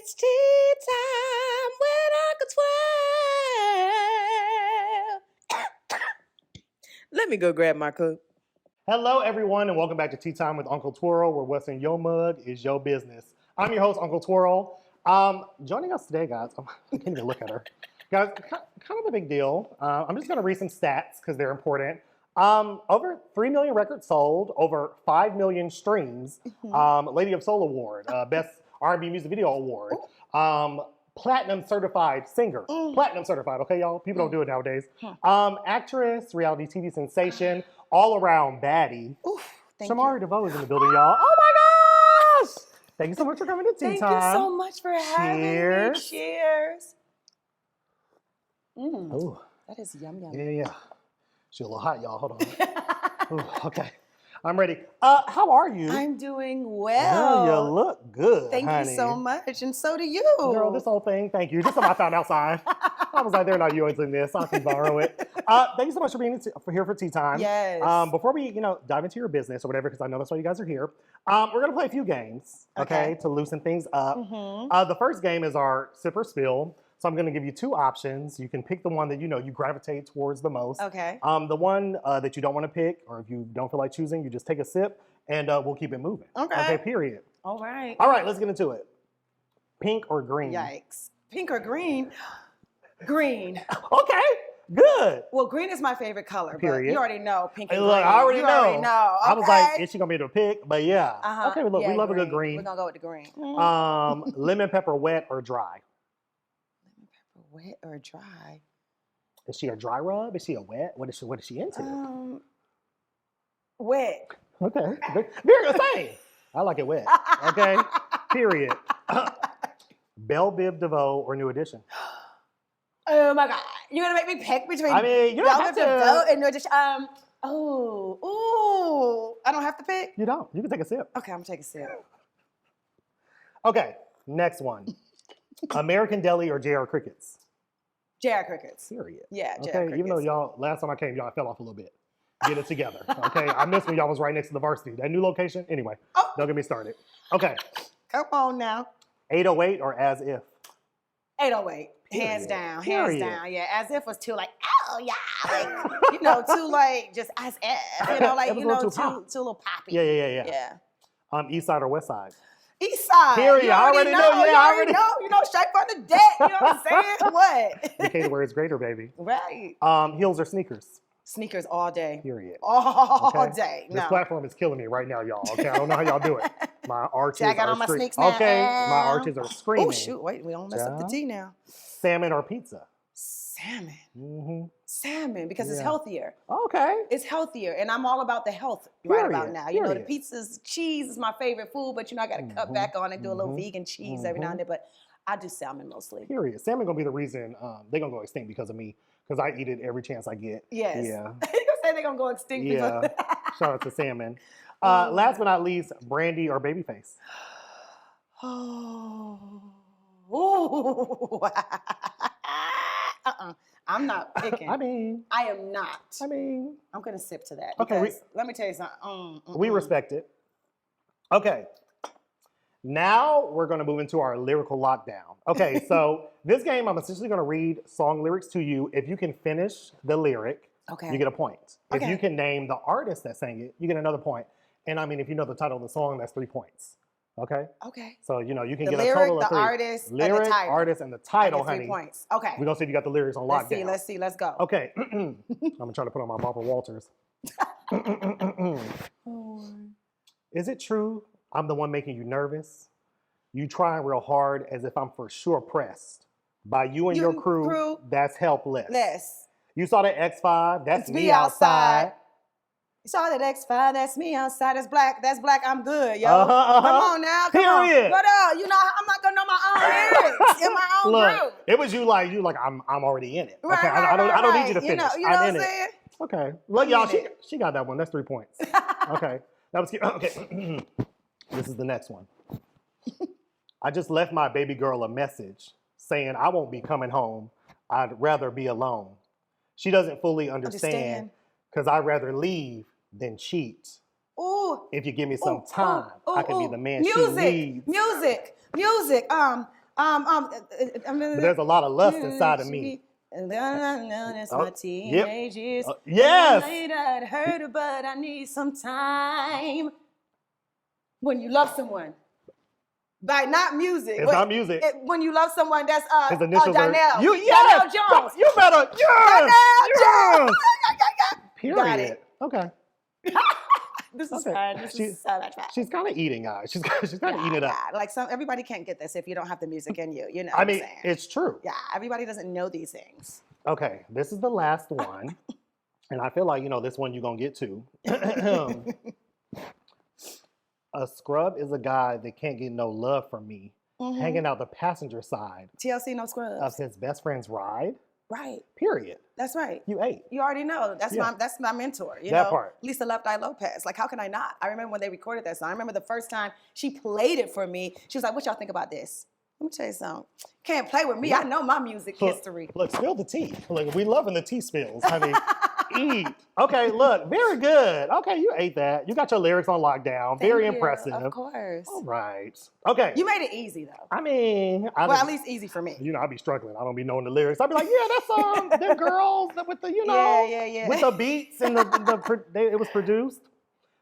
It's tea time with Uncle 12. Let me go grab my coat. Hello, everyone, and welcome back to Tea Time with Uncle Twirl, where what's in your mug is your business. I'm your host, Uncle Twirl. Joining us today, guys, I can't even look at her. Guys, kind of a big deal. I'm just going to read some stats because they're important. Over 3 million records sold, over 5 million streams, Lady of Soul Award, Best R&B Music Video Award, Platinum Certified Singer. Platinum Certified, okay, y'all? People don't do it nowadays. Actress, reality TV sensation, all-around baddie. Shamari Devoe is in the building, y'all. Oh my gosh! Thank you so much for coming to Tea Time. Thank you so much for having me. Cheers. Oh, that is yum yum. Yeah. She's a little hot, y'all. Hold on. Ooh, okay. I'm ready. How are you? I'm doing well. Girl, you look good, Thank honey. you so much, and so do you. Girl, this whole thing, thank you. Just something I found outside. I was like, they're not using this. I can borrow it. Thank you so much for being here for Tea Time. Yes. Before we, dive into your business or whatever, because I know that's why you guys are here, we're going to play a few games, okay, to loosen things up. The first game is our Sip or Spill. So I'm going to give you two options. You can pick the one that you gravitate towards the most. Okay. The one that you don't want to pick, or if you don't feel like choosing, you just take a sip, and we'll keep it moving. Okay. Period. All right. All right, let's get into it. Pink or green? Yikes. Pink or green? Green. Okay, good. Well, green is my favorite color. Period. But you already know pink and Look, green. I already you know. Already know. Okay. I was like, is she going to be able to pick? But yeah. Okay, well, look, yeah, we love green. a good green. We're going to go with the green. Lemon pepper wet or dry? Wet or dry? Is she a dry rub? Is she a wet? What is she into? Wet. Okay. Very good. Same. I like it wet. Okay. Period. Belle Biv DeVoe or New Edition? Oh my God. You're going to make me pick between I mean, you don't have to. DeVoe and New Edition. I don't have to pick? You don't. You can take a sip. Okay, I'm going to take a sip. Okay. Next one. American Deli or JR Crickets? JR Crickets. Period. Yeah, JR okay. Crickets. Even though y'all, last time I came, y'all fell off a little bit. Get it together. Okay. I missed when y'all was right next to the varsity. That new location. Anyway, don't get me started. Okay. Come on now. 808 or As If? 808. Period. Hands down. Period. Hands down. Yeah. As If was too like, oh yeah. Like, too like just as if. Like, too little poppy. Yeah. East Side or West Side? East Side. Period. You I already know. Yeah, I already know. Straight from the deck. You know what I'm saying? What? Decatur is greater, baby. Right. Heels or sneakers? Sneakers all day. Period. All day. This platform is killing me right now, y'all. Okay, I don't know how y'all do it. My arches I got are on my sneaks now. Okay, my arches are screaming. Oh shoot! Wait, we don't mess up the tea now. Salmon or pizza? Salmon. Salmon, because it's healthier. Okay. It's healthier, and I'm all about the health right about now. You know, the pizza's cheese is my favorite food, but I got to cut back on and do a little vegan cheese every now and then. But I do salmon mostly. Period. Salmon gonna be the reason they're gonna go extinct because of me, because I eat it every chance I get. Yes. Yeah. You gonna say they're gonna go extinct? Yeah. Shout out to salmon. Last but not least, Brandy or Babyface? I'm not picking. I am not. I'm gonna sip to that. Okay. Let me tell you something. We respect it. Okay. Now we're going to move into our lyrical lockdown. Okay, so this game, I'm essentially going to read song lyrics to you. If you can finish the lyric, you get a point. If you can name the artist that sang it, you get another point. And I mean, if you know the title of the song, that's 3 points. Okay? Okay. So, you can the get lyric, a total of 3. The artist, lyric, and the title. Artist, and the title, honey. 3 points. Okay. We're going to see if you got the lyrics on lockdown. Let's see. Let's go. Okay. I'm going to try to put on my Barbara Walters. Is it true I'm the one making you nervous? You trying real hard as if I'm for sure pressed. By you and your crew, that's helpless. You saw that X5, that's me outside. You saw that X5, that's me outside. That's Blaque, I'm good, yo. Come on now, come Period. on. What up? I'm not gonna know my own lyrics in my own group. It was you like I'm already in it. Right, okay, right, I don't need you to You finish. know what I'm saying? Okay. Look, y'all, she got that one. That's 3 points. Okay. That was cute. Okay. This is the next one. I just left my baby girl a message saying I won't be coming home. I'd rather be alone. She doesn't fully understand because I'd rather leave than cheat. Ooh. If you give me some time, I can be the man she needs. Music. But there's a lot of lust inside of me. It's my Oh, teenage years. yes. Late I'd heard her, but I need some time. When you love someone. By not music. It's not music. When you love someone, that's His initials are Donnell. yes. Donnell Jones. You better. Yes. Donnell Yes. Period. Got it. Okay. This is Okay. fun. This is so much fun. She's kind of eating, guys. She's kind of eating it up. Like everybody can't get this if you don't have the music in you. You know. I mean, it's true. Yeah, everybody doesn't know these things. Okay, this is the last one, and I feel like this one you're gonna get to. A scrub is a guy that can't get no love from me, hanging out the passenger side. TLC no scrubs. Of his best friend's ride. Right. Period. That's right. You ate. You already know. That's my mentor. You that know? Part. Lisa Left Eye Lopez. Like, how can I not? I remember when they recorded that song. I remember the first time she played it for me. She was like, "What y'all think about this?" Let me tell you something. Can't play with me. I know my music history. Look, spill the tea. Look, we loving the tea spills. I mean, eat. Okay, look, very good. Okay, you ate that. You got your lyrics on lockdown. Very impressive. Of course. All right. Okay. You made it easy though. I mean, at least easy for me. I be struggling. I don't be knowing the lyrics. I'd be like, yeah, that's them girls with the, with the beats and it was produced.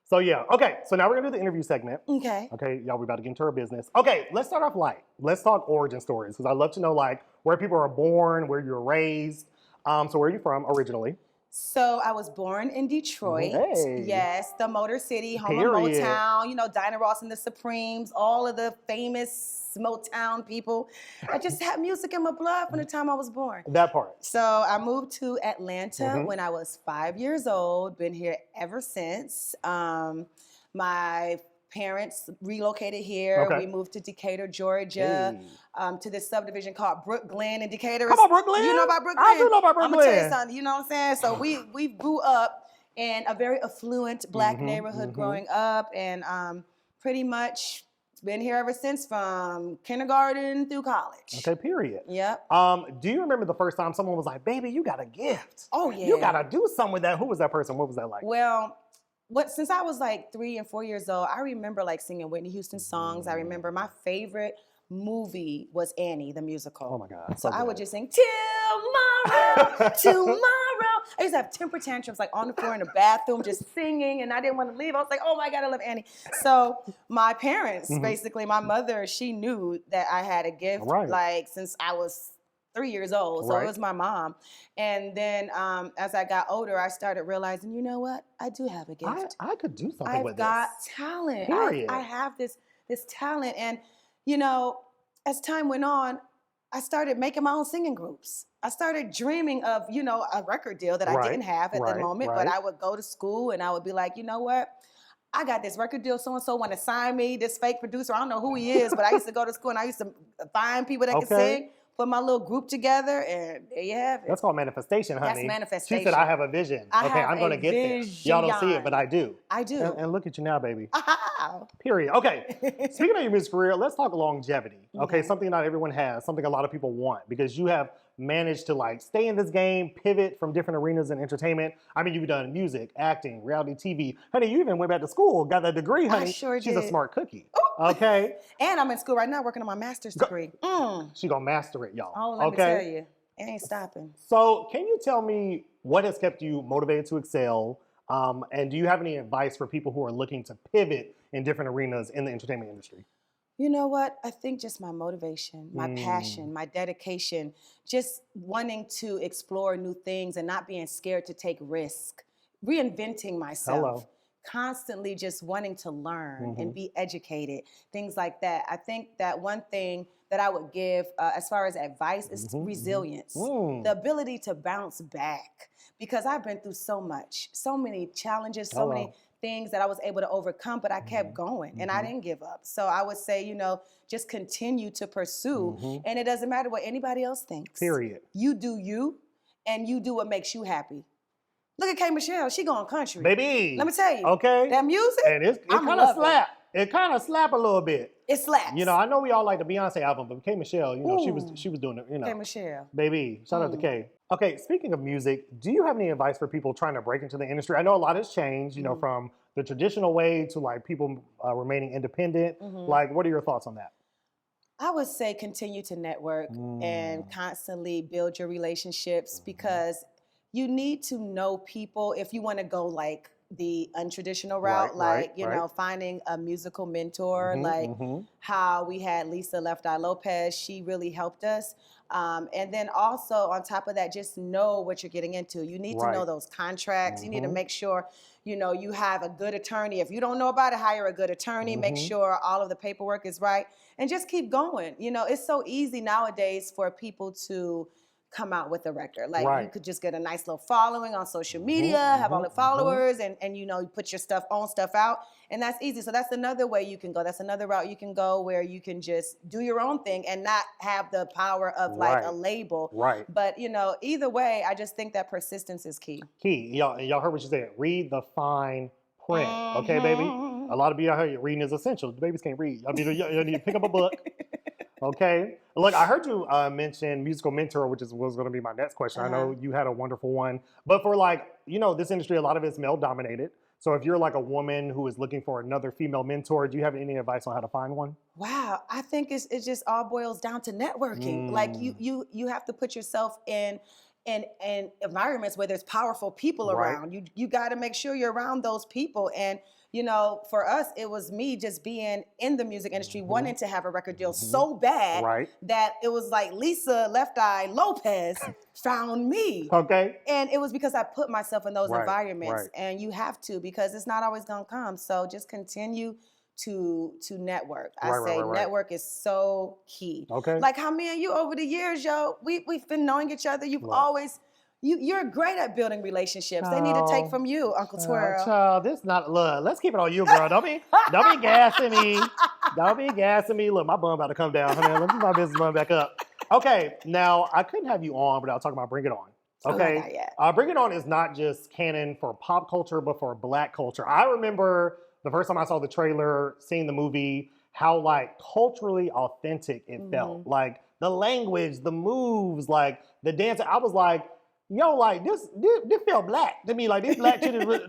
So yeah, okay. So now we're gonna do the interview segment. Okay. Okay, y'all, we're about to get into our business. Okay, let's start off light. Let's talk origin stories because I love to know like where people are born, where you're raised. So where are you from originally? So I was born in Detroit. Hey. Yes, the Motor City, home Period. of Motown. Dinah Ross and the Supremes, all of the famous Motown people. I just had music in my blood from the time I was born. That part. So I moved to Atlanta when I was 5 years old. Been here ever since. My parents relocated here. Okay. We moved to Decatur, Georgia, to this subdivision called Brook Glen in Decatur. Come on, Brooklyn. You know about Brook Glen? I do know about Brook I'm gonna tell you Glen. something. You know what I'm saying? So we grew up in a very affluent Black neighborhood growing up, and pretty much been here ever since, from kindergarten through college. Okay, period. Yep. Do you remember the first time someone was like, "Baby, you got a gift. Oh yeah. You gotta do something with that." Who was that person? What was that like? Well, since I was like 3 and 4 years old, I remember like singing Whitney Houston songs. I remember my favorite movie was Annie, the musical. Oh my God. So I would just sing, tomorrow, tomorrow. I used to have temper tantrums like on the floor in the bathroom, just singing, and I didn't want to leave. I was like, oh my God, I love Annie. So my parents, basically, my mother, she knew that I had a gift like since I was 3 years old. So it was my mom. And then as I got older, I started realizing, you know what? I do have a gift. I could do something with I've this. got talent. I have this talent. And, as time went on, I started making my own singing groups. I started dreaming of, a record deal that I didn't have at the moment, but I would go to school and I would be like, you know what? I got this record deal, so-and-so want to sign me, this fake producer. I don't know who he is, but I used to go to school and I used to find people that could sing. Put my little group together, and there you have it. That's called manifestation, honey. That's manifestation. She said, I have a vision. I'm going to get there. Y'all don't see it, but I do. I do. And look at you now, baby. Wow. Period. Okay. Speaking of your music career, let's talk longevity. Okay. Something not everyone has, something a lot of people want, because you have managed to like stay in this game, pivot from different arenas in entertainment. I mean, you've done music, acting, reality TV. Honey, you even went back to school, got that degree, honey. I sure She's did. a smart cookie. Okay. And I'm in school right now working on my master's degree. She gonna master it, y'all. Oh, let me tell you, it ain't stopping. So can you tell me what has kept you motivated to excel? And do you have any advice for people who are looking to pivot in different arenas in the entertainment industry? You know what? I think just my motivation, my passion, my dedication, just wanting to explore new things and not being scared to take risk, reinventing myself, constantly just wanting to learn and be educated, things like that. I think that one thing that I would give as far as advice is resilience, the ability to bounce back, because I've been through so much, so many challenges, so many things that I was able to overcome, but I kept going and I didn't give up. So I would say, just continue to pursue, and it doesn't matter what anybody else thinks. Period. You do you, and you do what makes you happy. Look at K. Michelle, she going country. Baby. Let me tell you. Okay. That music, and it kind of slap. It kind of slap a little bit. It slaps. I know we all like the Beyonce album, but K. Michelle, she was doing it, K. Michelle. Baby, shout out to K. Okay, speaking of music, do you have any advice for people trying to break into the industry? I know a lot has changed, from the traditional way to like people remaining independent. Like, what are your thoughts on that? I would say continue to network and constantly build your relationships because you need to know people if you want to go like the untraditional route, finding a musical mentor, how we had Lisa Left Eye Lopez. She really helped us. And then also on top of that, just know what you're getting into. You need to know those contracts. You need to make sure, you have a good attorney. If you don't know about it, hire a good attorney. Make sure all of the paperwork is right. And just keep going. It's so easy nowadays for people to come out with a record. Like you could just get a nice little following on social media, have all the followers, and you put your own stuff out. And that's easy. So that's another way you can go. That's another route you can go where you can just do your own thing and not have the power of like a label. Right. But either way, I just think that persistence is key. Y'all heard what you said. Read the fine print. Okay, baby? A lot of you out here, reading is essential. The babies can't read. You need to pick up a book. Okay. Look, I heard you mention musical mentor, which was going to be my next question. I know you had a wonderful one. But for this industry, a lot of it's male dominated. So if you're like a woman who is looking for another female mentor, do you have any advice on how to find one? Wow. I think it just all boils down to networking. Like you have to put yourself in environments where there's powerful people around. You got to make sure you're around those people. And for us, it was me just being in the music industry, wanting to have a record deal so bad that it was like Lisa Left Eye Lopez found me. Okay. And it was because I put myself in those environments. And you have to, because it's not always going to come. So just continue to network. Network is so key. Okay. Like how me and you over the years, we've been knowing each other. You've always... You're great at building relationships. They need to take from you, Uncle Twirl. Child, this not look. Let's keep it on you, girl. Don't be gassing me. Don't be gassing me. Look, my bum about to come down. Honey. Let me my business bum back up. Okay, now I couldn't have you on without talking about Bring It On. Okay, Bring It On is not just canon for pop culture, but for Black culture. I remember the first time I saw the trailer, seeing the movie, how like culturally authentic it felt. Like the language, the moves, like the dance. I was like, yo, like this felt Black to me. Like these Black children,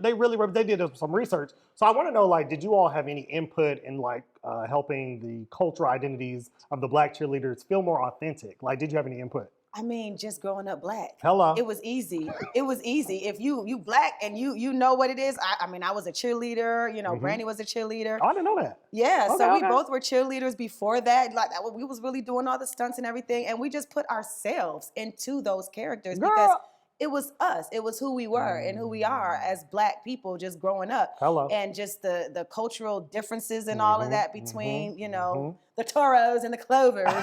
they did some research. So I want to know, like, did you all have any input in like helping the cultural identities of the Black cheerleaders feel more authentic? Like, did you have any input? I mean, just growing up Black. Hello. It was easy. It was easy. If you Black and you know what it is. I mean, I was a cheerleader. Brandy was a cheerleader. Oh, I didn't know that. Yeah. So we both were cheerleaders before that. Like we was really doing all the stunts and everything, and we just put ourselves into those characters because it was us. It was who we were and who we are as Black people just growing up. Hello. And just the cultural differences and all of that between, the Toros and the Clovers.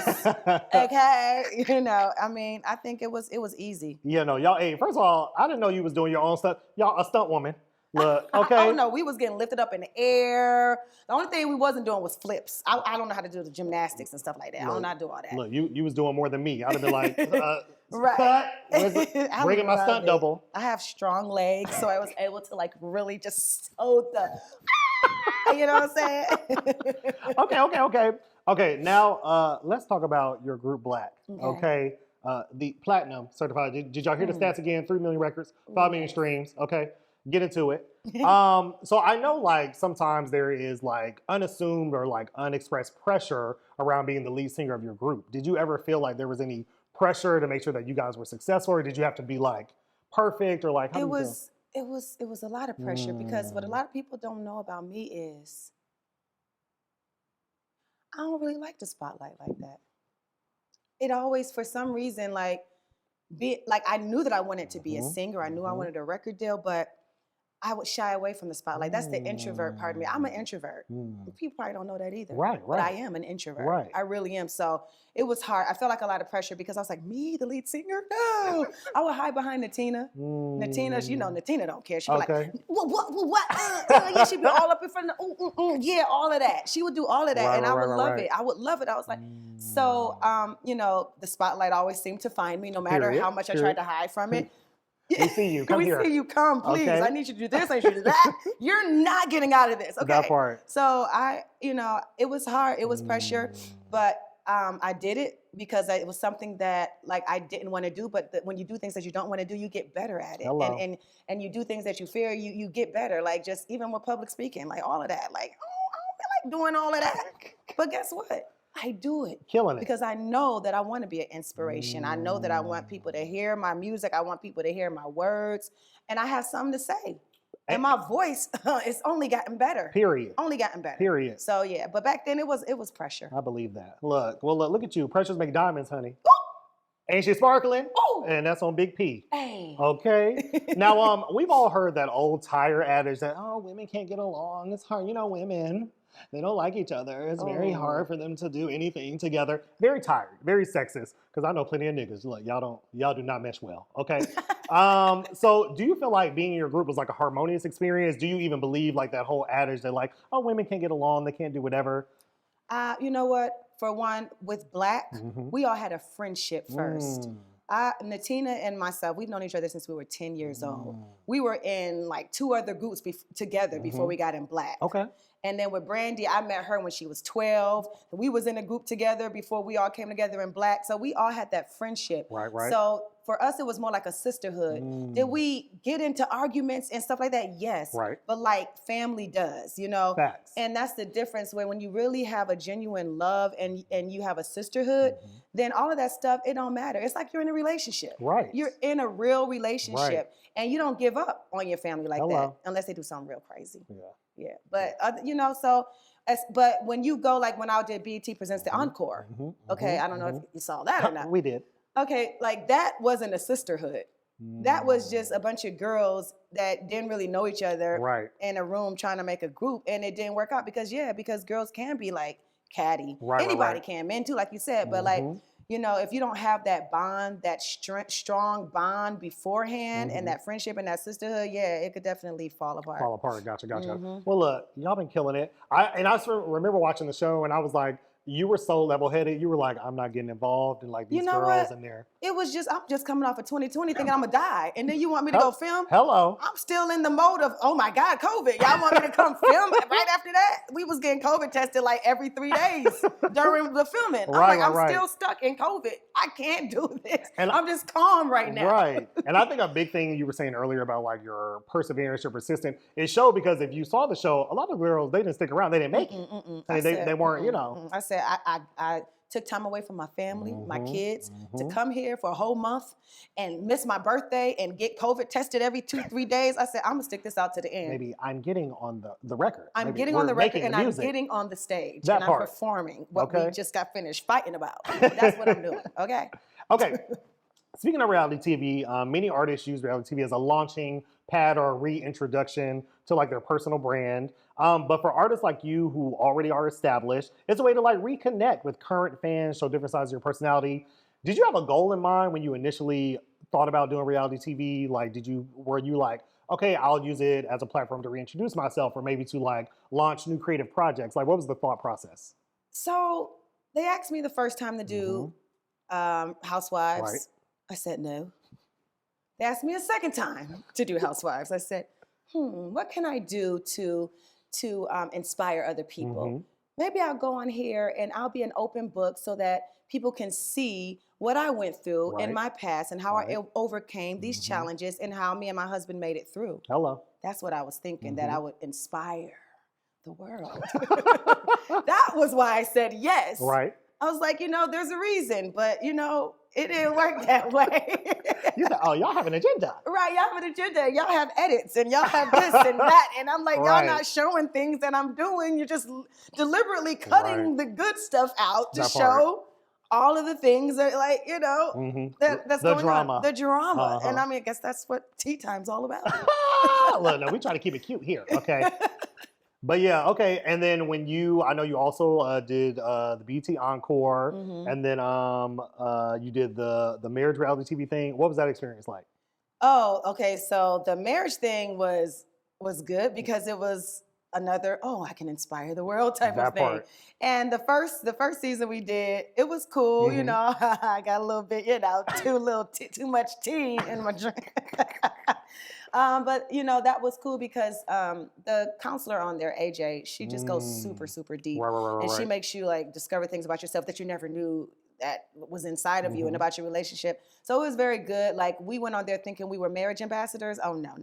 Okay. I mean, I think it was easy. Yeah, no, y'all, hey, first of all, I didn't know you was doing your own stuff. Y'all a stunt woman. Look, okay. Oh no, we was getting lifted up in the air. The only thing we wasn't doing was flips. I don't know how to do the gymnastics and stuff like that. I don't know how to do all that. Look, you was doing more than me. I'd have been like, right. Bringing my stunt double. I have strong legs, so I was able to like really just hold the, you know what I'm saying? Okay, now let's talk about your group Blaque. Okay. The platinum certified. Did y'all hear the stats again? 3 million records, 5 million streams. Okay. Get into it. So I know like sometimes there is like unassumed or like unexpressed pressure around being the lead singer of your group. Did you ever feel like there was any pressure to make sure that you guys were successful, or did you have to be like perfect, or like how it was a lot of pressure because what a lot of people don't know about me is I don't really like the spotlight like that. It always, for some reason, like I knew that I wanted to be a singer. I knew I wanted a record deal, but I would shy away from the spotlight. That's the introvert part of me. I'm an introvert. People probably don't know that either. Right. But I am an introvert. Right. I really am. So it was hard. I felt like a lot of pressure because I was like, me, the lead singer? No. I would hide behind Natina. Natina's, Natina don't care. She'd be like, what? Yeah, she'd be all up in front of yeah, all of that. She would do all of that, and I would love it. I would love it. I was like, so, the spotlight always seemed to find me no matter how much I tried to hide from it. We see you. Come here. We see you. Come, please. Okay. I need you to do this. I need you to do that. You're not getting out of this. Okay. That part. So it was hard. It was pressure, but I did it because it was something that like I didn't want to do. But when you do things that you don't want to do, you get better at it. Hello. And you do things that you fear, you get better. Like just even with public speaking, like all of that. Like I don't feel like doing all of that. But guess what? I do it. Killing it. Because I know that I want to be an inspiration. I know that I want people to hear my music. I want people to hear my words. And I have something to say. And my voice it's only gotten better. Period. Only gotten better. Period. So yeah, but back then it was pressure. I believe that. Look at you. Pressures make diamonds, honey. Ooh! Ain't she sparkling? Ooh! And that's on Big P. Hey. Okay. Now, we've all heard that old tire adage that, oh, women can't get along. It's hard. You know, women, they don't like each other. It's very hard for them to do anything together. Very tired. Very sexist. Because I know plenty of niggas. Look, y'all do not mesh well. Okay. So do you feel like being in your group was like a harmonious experience? Do you even believe like that whole adage that like, oh, women can't get along, they can't do whatever? You know what? For one, with Blaque, we all had a friendship first. Natina and myself, we've known each other since we were 10 years old. We were in like 2 other groups together before we got in Blaque. Okay. And then with Brandy, I met her when she was 12. We was in a group together before we all came together in Blaque. So we all had that friendship. Right. So for us, it was more like a sisterhood. Did we get into arguments and stuff like that? Yes. Right. But like family does, you know? Facts. And that's the difference when you really have a genuine love and you have a sisterhood, then all of that stuff, it don't matter. It's like you're in a relationship. Right. You're in a real relationship. Right. And you don't give up on your family like that unless they do something real crazy. Yeah. But you know, so but when you go like when I did BET Presents the Encore, okay, I don't know if you saw that or not. We did. Okay, like that wasn't a sisterhood. That was just a bunch of girls that didn't really know each other in a room trying to make a group, and it didn't work out because girls can be like catty. Anybody can, men too, like you said, but like, you know, if you don't have that bond, that strong bond beforehand and that friendship and that sisterhood, it could definitely fall apart. Gotcha. Well, look, y'all been killing it. I remember watching the show and I was like, you were so level-headed. You were like, I'm not getting involved in like these girls in there. It was just, I'm just coming off of 2020 thinking I'm gonna die. And then you want me to go film? Hello. I'm still in the mode of, oh my God, COVID. Y'all want me to come film? Right after that, we was getting COVID tested like every 3 days during the filming. I'm still stuck in COVID. I can't do this. And I'm just calm right now. Right. And I think a big thing you were saying earlier about like your perseverance, your persistence, it showed because if you saw the show, a lot of girls, they didn't stick around. They didn't make it. They weren't, you know. I said, I took time away from my family, my kids, to come here for a whole month and miss my birthday and get COVID tested every 2-3 days. I said, I'm gonna stick this out to the end. Maybe I'm getting on the record. I'm getting on the record and I'm getting on the stage and I'm performing what we just got finished fighting about. That's what I'm doing, okay? Okay. Speaking of reality TV, many artists use reality TV as a launching pad or reintroduction to like their personal brand. But for artists like you who already are established, it's a way to like reconnect with current fans, show different sides of your personality. Did you have a goal in mind when you initially thought about doing reality TV? Like, were you like, okay, I'll use it as a platform to reintroduce myself or maybe to like launch new creative projects? Like, what was the thought process? So they asked me the first time to do Housewives. Right. I said no. They asked me a second time to do Housewives. I said, what can I do to inspire other people? Maybe I'll go on here and I'll be an open book so that people can see what I went through in my past and how I overcame these challenges and how me and my husband made it through. Hello. That's what I was thinking, that I would inspire the world. That was why I said yes. Right. I was like, you know, there's a reason, but you know, it didn't work that way. You said, oh, y'all have an agenda. Right, y'all have an agenda. Y'all have edits and y'all have this and that. And I'm like, y'all not showing things that I'm doing. You're just deliberately cutting the good stuff out to show all of the things that, like, you know, that's the going on. The drama. And I mean, I guess that's what tea time's all about. Look, no, we try to keep it cute here, okay? But yeah, okay. And then I know you also did the BET Encore, and then you did the marriage reality TV thing. What was that experience like? Oh, okay. So the marriage thing was good because it was another, I can inspire the world type of thing. Part. And the first season we did, it was cool. You know, I got a little bit, you know, too much tea in my drink. But, you know, that was cool because the counselor on there, AJ, she just goes super, super deep. And she makes you, like, discover things about yourself that you never knew that was inside of you and about your relationship. So it was very good. Like, we went on there thinking we were marriage ambassadors. Oh, no.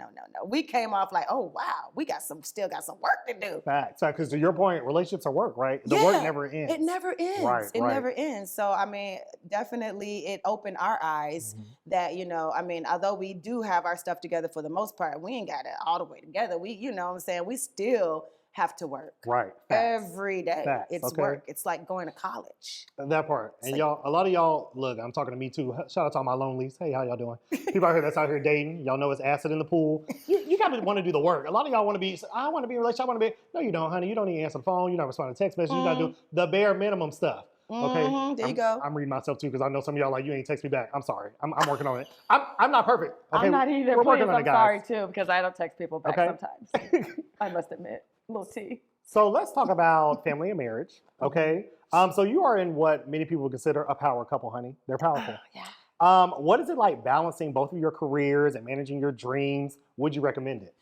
We came off like, oh, wow, we still got some work to do. Facts. So, because to your point, relationships are work, right? The work never ends. It never ends. Right, it never ends. So, I mean, definitely it opened our eyes that, you know, I mean, although we do have our stuff together for the most part, we ain't got it all the way together. We, you know what I'm saying? We still have to work. Right. Facts. Every day. Facts. It's work. It's like going to college. That part. And like, y'all, a lot of y'all, look, I'm talking to me too. Shout out to all my lonelies. Hey, how y'all doing? People out here that's out here dating. Y'all know it's acid in the pool. You got to want to do the work. A lot of y'all want to be, I want to be in a relationship. I want to be, no, you don't, honey. You don't need to answer the phone. You're not responding to text messages. You got to do the bare minimum stuff. Okay. There you go. I'm reading myself too because I know some of y'all like, you ain't text me back. I'm sorry. I'm working on it. I'm not perfect. Okay? I'm not either. We're Please, working on I'm it, guys. sorry too because I don't text people back Okay. sometimes. I must admit, little T. So let's talk about family and marriage. Okay. So you are in what many people would consider a power couple, honey. They're powerful. Yeah. What is it like balancing both of your careers and managing your dreams? Would you recommend it?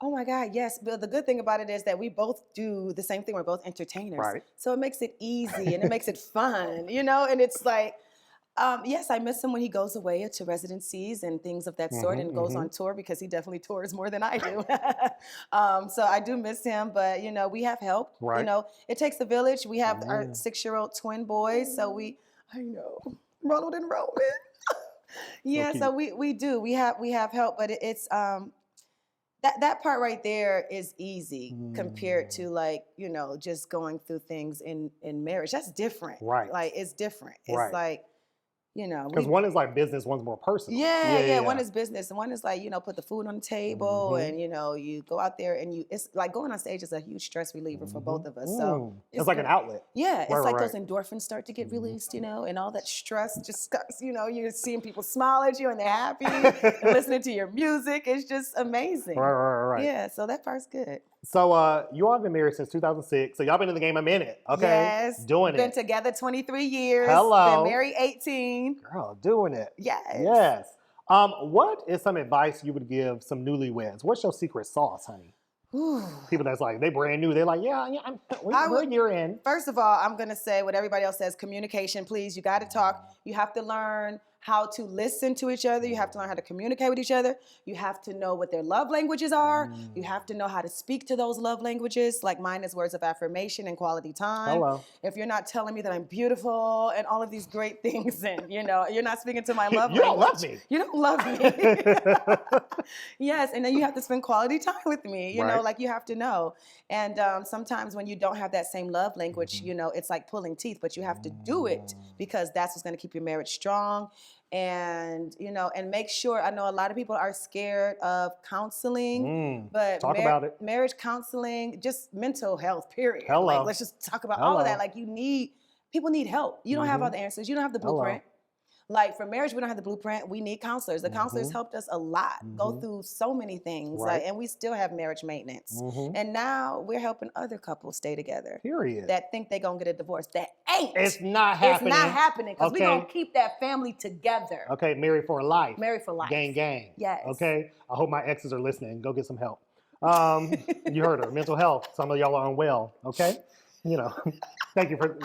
Oh my God, yes. But the good thing about it is that we both do the same thing. We're both entertainers. Right. So it makes it easy and it makes it fun, you know? And it's like, yes, I miss him when he goes away to residencies and things of that sort and goes on tour because he definitely tours more than I do. So I do miss him, but you know, we have help. Right. You know, it takes a village. We have our 6-year-old twin boys. So I know, Ronald and Roman. Yeah, so we do. We have help, but it's that part right there is easy compared to, like, you know, just going through things in marriage. That's different. Right. Like, it's different. It's Right. like, you know, Because one is like business, one's more personal. yeah. One is business, and one is like, you know, put the food on the table, and you know, you go out there, and it's like going on stage is a huge stress reliever for both of us. So it's like an outlet. Yeah, it's Right, like right, those endorphins start to get released, you know, and all that stress just starts, you know, you're seeing people smile at you and they're happy, and listening to your music. It's just amazing. Right. Yeah, so that part's good. So you all have been married since 2006. So y'all been in the game a minute, okay? Yes. Doing Been it. together 23 years. Hello. Been married 18. Girl, doing it. Yes. Yes. What is some advice you would give some newlyweds? What's your secret sauce, honey? People that's like, they brand new. They're like, we're a year in. First of all, I'm going to say what everybody else says, communication, please. You got to talk. You have to learn how to listen to each other. You have to learn how to communicate with each other. You have to know what their love languages are. You have to know how to speak to those love languages. Like mine is words of affirmation and quality time. Hello. If you're not telling me that I'm beautiful and all of these great things, and you know, you're not speaking to my love You language. don't love me. You don't love me. Yes, and then you have to spend quality time with me. You know, Right. like you have to know. And sometimes when you don't have that same love language, you know, it's like pulling teeth, but you have to do it because that's what's going to keep your marriage strong. And, you know, and make sure, I know a lot of people are scared of counseling, but Talk about it. Marriage counseling, just mental health, period. Hello. Like, let's just talk about all of that. Hello. Like, people need help. You don't have all the answers. You don't have the blueprint. Like for marriage, we don't have the blueprint. We need counselors. The counselors helped us a lot, go through so many things, Right. like, and we still have marriage maintenance. And now we're helping other couples stay together. Period. That think they're gonna get a divorce. That ain't. It's not happening. It's not happening because Okay. we're gonna keep that family together. Okay, married for life. Married for life. Gang. Yes. Okay. I hope my exes are listening. Go get some help. You heard her. Mental health. Some of y'all are unwell. Okay. You know. Thank you for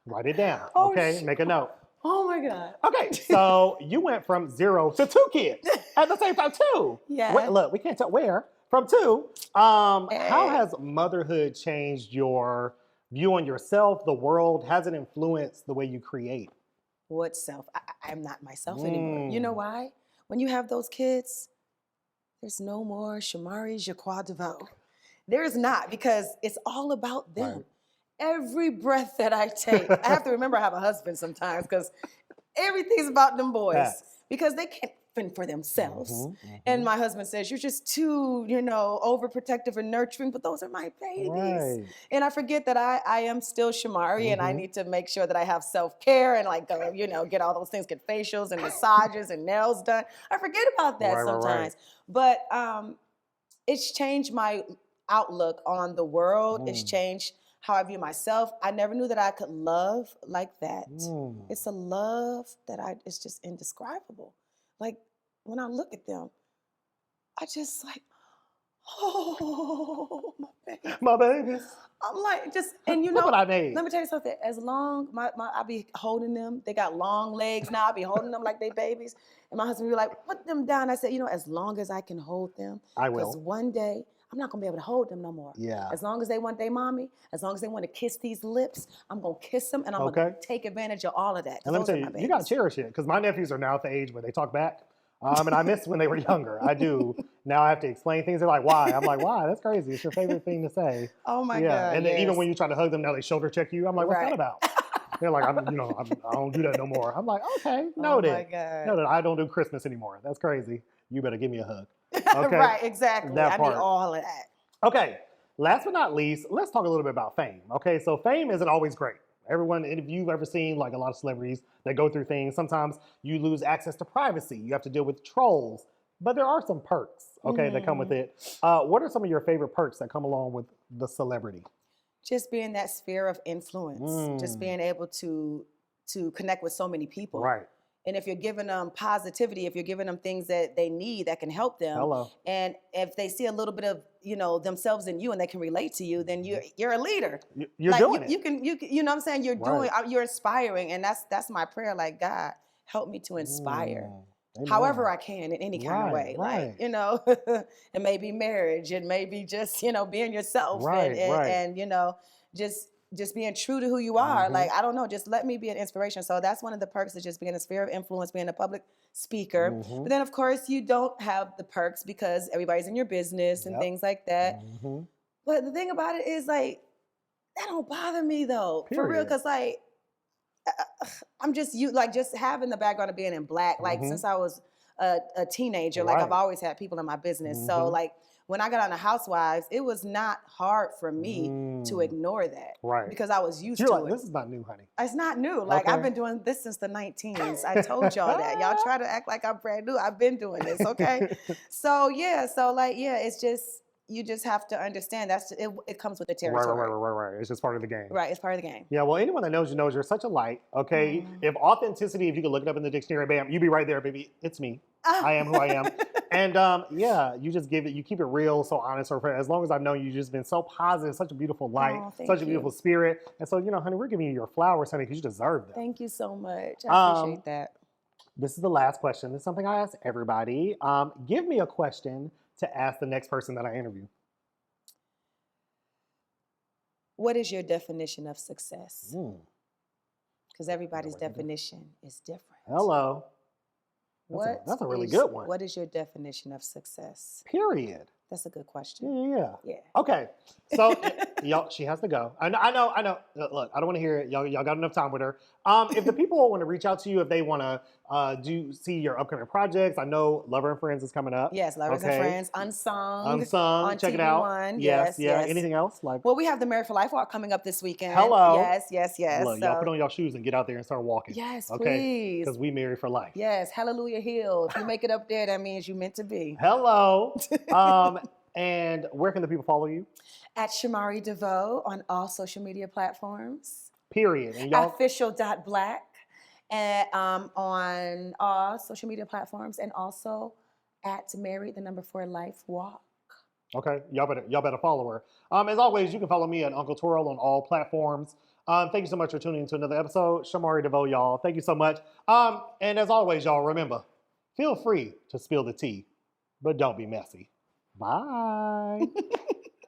write it down. Oh, Okay. Make a note. Oh my God. Okay, so you went from 0 to 2 kids at the same time, too. Yeah. Wait, look, we can't tell where. From 2. How has motherhood changed your view on yourself, the world? Has it influenced the way you create? What self? I'm not myself anymore. You know why? When you have those kids, there's no more Shamari, Devoe. There's not, because it's all about them. Right. Every breath that I take, I have to remember I have a husband sometimes because everything's about them boys. Yes. Because they can't fend for themselves. And my husband says, you're just too, you know, overprotective and nurturing, but those are my babies. Right. And I forget that I am still Shamari and I need to make sure that I have self-care and like go, you know, get all those things, get facials and massages and nails done. I forget about that sometimes. But it's changed my outlook on the world. It's changed how I view myself. I never knew that I could love like that. It's a love that it's just indescribable. Like when I look at them, I just like, Oh, my baby. My babies. I'm like, just, and you Look know, what I made. let me tell you something. As long, I be holding them. They got long legs now. I be holding them like they babies. And my husband be like, put them down. I said, as long as I can hold them. I Because will. one day, I'm not going to be able to hold them no more. Yeah. As long as they want their mommy, as long as they want to kiss these lips, I'm going to kiss them and I'm going to take advantage of all of that. And let me tell you, you got to cherish it because my nephews are now at the age where they talk back. And I miss when they were younger. I do. Now I have to explain things. They're like, why? I'm like, why? That's crazy. It's your favorite thing to say. Oh my God. And then even when you try to hug them, now they shoulder check you. I'm like, what's that about? They're like, I don't do that no more. I'm like, okay, noted. Oh my God. Noted. I don't do Christmas anymore. That's crazy. You better give me a hug. Okay. Right, exactly. That I part. need all of that. Okay. Last but not least, let's talk a little bit about fame. Okay. So fame isn't always great. Everyone, if you've ever seen like a lot of celebrities that go through things, sometimes you lose access to privacy. You have to deal with trolls, but there are some perks, okay, that come with it. What are some of your favorite perks that come along with the celebrity? Just being that sphere of influence, just being able to connect with so many people. Right. And if you're giving them positivity, if you're giving them things that they need that can help them, and if they see a little bit of themselves in you and they can relate to you, then you're a leader. You're like, doing it. You can you know what I'm saying? You're inspiring, and that's my prayer. Like, God, help me to inspire. However I can in any kind of way. Like, it may be marriage, it may be just, being yourself and just being true to who you are. Like, I don't know, just let me be an inspiration. So that's one of the perks of just being a sphere of influence, being a public speaker. But then of course you don't have the perks because everybody's in your business and things like that. But the thing about it is like, that don't bother me though, for real. Cause like, I'm just just having the background of being in Blaque, like since I was a teenager, like I've always had people in my business. So like when I got on the Housewives, it was not hard for me to ignore that, because I was used to it. This is not new, honey. It's not new. Like I've been doing this since the 19s. I told y'all that. Y'all try to act like I'm brand new. I've been doing this, okay? So it's just, you just have to understand it comes with the territory. Right. It's just part of the game. Right, it's part of the game. Yeah, well, anyone that knows you knows you're such a light, okay? If authenticity, if you could look it up in the dictionary, bam, you'd be right there, baby. It's me. I am who I am. And you just you keep it real, so honest. Or as long as I've known you, you've just been so positive, such a beautiful light, such a beautiful spirit. And so, honey, we're giving you your flowers, honey, because you deserve them. Thank you so much. I appreciate that. This is the last question. This is something I ask everybody. Give me a question to ask the next person that I interview. What is your definition of success? Because everybody's definition is different. Hello. That's a really good one. What is your definition of success? Period. That's a good question. Yeah. Okay. So, y'all, she has to go. I know. Look, I don't want to hear it. Y'all got enough time with her. If the people want to reach out to you, if they want to see your upcoming projects, I know Lover and Friends is coming up. Yes, Lovers and Friends, Unsung. On Check TV it out. One. Yes. Anything else? Well, we have the Married for Life walk coming up this weekend. Hello. Yes. Look, y'all put on y'all shoes and get out there and start walking. Yes, okay? Please. Because we married for life. Yes, Hallelujah Hill. If you make it up there, that means you meant to be. Hello. And where can the people follow you? At Shamari Devoe on all social media platforms. Period. And y'all Official.Blaque and on all social media platforms, and also at Married 4 Life Walk. Okay, y'all better follow her. As always, you can follow me at Uncle Twirl on all platforms. Thank you so much for tuning into another episode. Shamari Devoe, y'all. Thank you so much. And as always, y'all, remember, feel free to spill the tea, but don't be messy. Bye.